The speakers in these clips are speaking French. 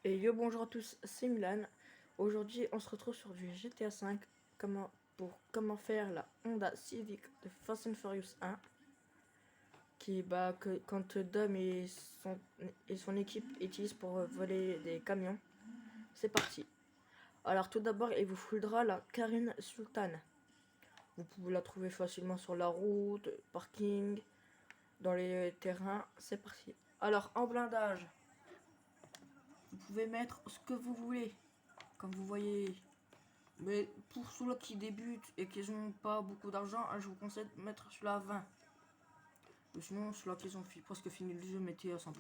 Et yo, bonjour à tous, c'est Milan. Aujourd'hui, on se retrouve sur du GTA V pour comment faire la Honda Civic de Fast and Furious 1 quand Dom et son équipe utilisent pour voler des camions. C'est parti. Alors tout d'abord, il vous faudra la Karine Sultan. Vous pouvez la trouver facilement sur la route, parking, dans les terrains. C'est parti. Alors en blindage, vous pouvez mettre ce que vous voulez. Comme vous voyez. Mais pour ceux-là qui débutent et qui n'ont pas beaucoup d'argent, je vous conseille de mettre celui-là à 20. Ou sinon, ceux-là qui ont presque fini le jeu, mettez à 100%.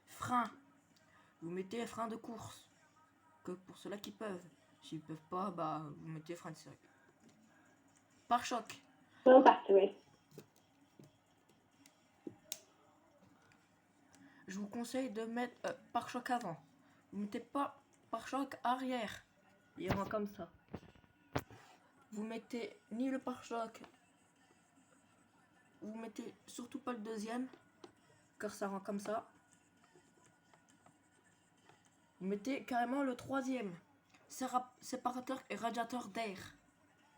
Frein. Vous mettez frein de course. Que pour ceux-là qui peuvent. S'ils peuvent pas, bah vous mettez frein de série. Pare-choc. Go back to it. Je vous conseille de mettre pare-choc avant. Vous mettez pas pare-choc arrière. Il rend comme ça. Vous mettez ni le pare-choc. Vous mettez surtout pas le deuxième. Car ça rend comme ça. Vous mettez carrément le troisième. Séparateur et radiateur d'air.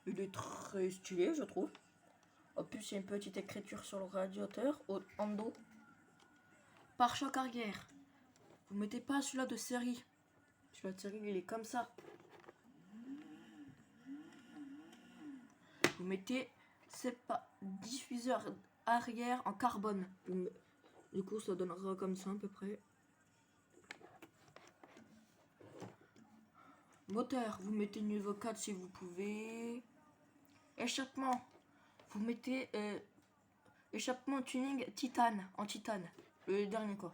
Il est très stylé, je trouve. En plus, il y a une petite écriture sur le radiateur en dos. Pare-choc arrière. Vous mettez pas celui-là de série. Celui-là de série, il est comme ça. Vous mettez diffuseur arrière en carbone. Du coup, ça donnera comme ça à peu près. Moteur, vous mettez niveau 4 si vous pouvez. Échappement, vous mettez échappement tuning titane, en titane. Le dernier quoi.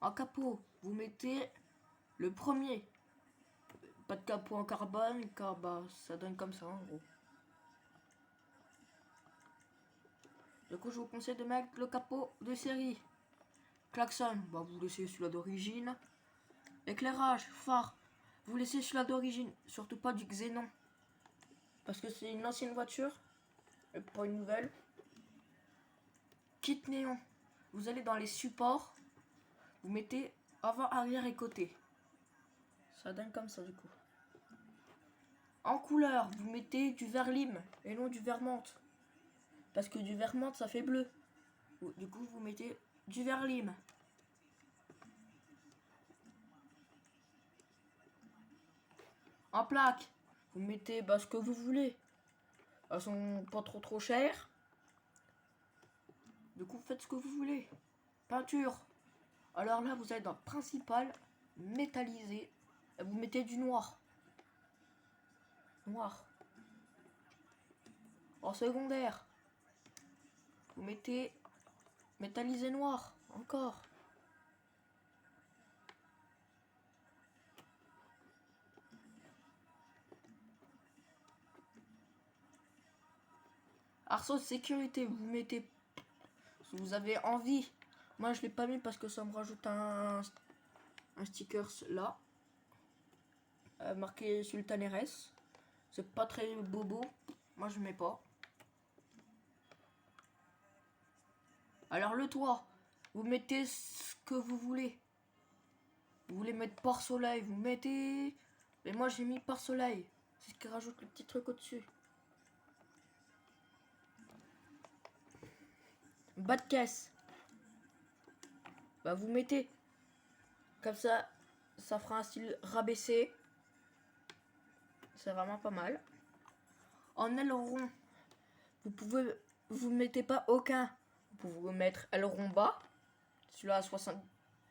En capot, vous mettez le premier. Pas de capot en carbone, car bah ça donne comme ça en gros. Du coup, je vous conseille de mettre le capot de série. Klaxon, bah vous laissez celui-là d'origine. Éclairage, phare, vous laissez celui-là d'origine. Surtout pas du Xénon. Parce que c'est une ancienne voiture, et pas une nouvelle. Kit néon, vous allez dans les supports. Vous mettez avant, arrière et côté. Ça donne comme ça du coup. En couleur, vous mettez du vert lime et non du vert menthe. Parce que du vert menthe, ça fait bleu. Du coup, vous mettez du vert lime. En plaque, vous mettez ce que vous voulez. Elles sont pas trop chères. Du coup, faites ce que vous voulez. Peinture. Alors là, vous êtes dans principal, métallisé. Et vous mettez du noir. Noir. En secondaire, vous mettez métallisé noir. Encore. Arceau de sécurité, vous mettez si vous avez envie. Moi je l'ai pas mis parce que ça me rajoute un sticker là. Marqué Sultan RS. C'est pas très bobo. Moi je mets pas. Alors le toit, vous mettez ce que vous voulez. Vous voulez mettre pare soleil, vous mettez. Mais moi j'ai mis pare soleil. C'est ce qui rajoute le petit truc au-dessus. Bas de caisse. Bah vous mettez. Comme ça, ça fera un style rabaissé. C'est vraiment pas mal. En aileron, vous mettez pas aucun. Vous pouvez mettre aileron bas. Celui-là à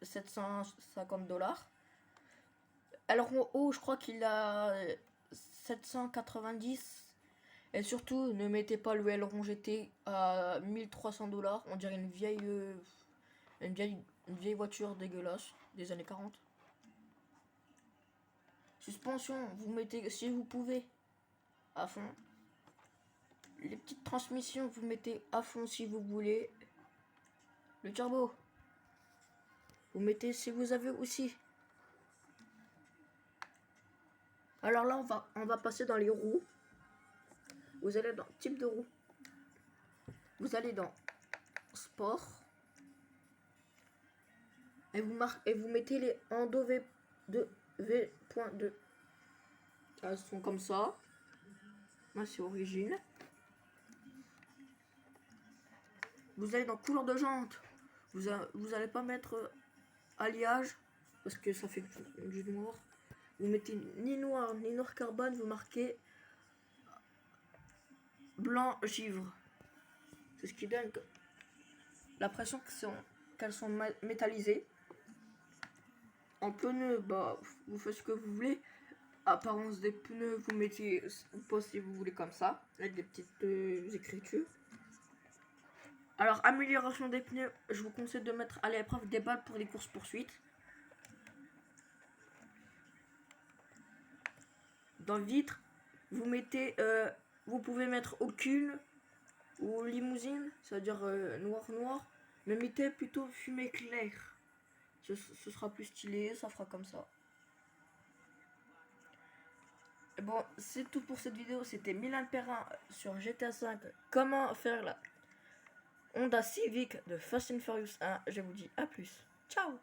750$. Aileron haut, je crois qu'il a 790. Et surtout, ne mettez pas le aileron GT à 1300$. On dirait une vieille voiture dégueulasse des années 40. Suspension, vous mettez si vous pouvez à fond. Les petites transmissions, vous mettez à fond si vous voulez. Le turbo, vous mettez si vous avez aussi. Alors là, on va passer dans les roues. Vous allez dans type de roue. Vous allez dans sport. Et vous mettez les endo V.2. Elles sont comme ça. Moi c'est origine. Vous allez dans couleur de jante. Vous allez pas mettre alliage parce que ça fait du noir. Vous mettez ni noir ni noir carbone. Vous marquez blanc givre. C'est ce qui donne l'impression qu'elles sont métallisées. En pneus, bah vous faites ce que vous voulez. Apparence des pneus, vous mettez pas si vous voulez comme ça, avec des petites écritures. Alors amélioration des pneus, je vous conseille de mettre à l'épreuve des balles pour les courses poursuites. Dans vitre, vous mettez, vous pouvez mettre aucune ou limousine, c'est-à-dire noir, mais mettez plutôt fumée claire. Ce sera plus stylé, ça fera comme ça. Et bon, c'est tout pour cette vidéo. C'était Milan Perrin sur GTA 5. Comment faire la Honda Civic de Fast and Furious 1. Je vous dis à plus. Ciao.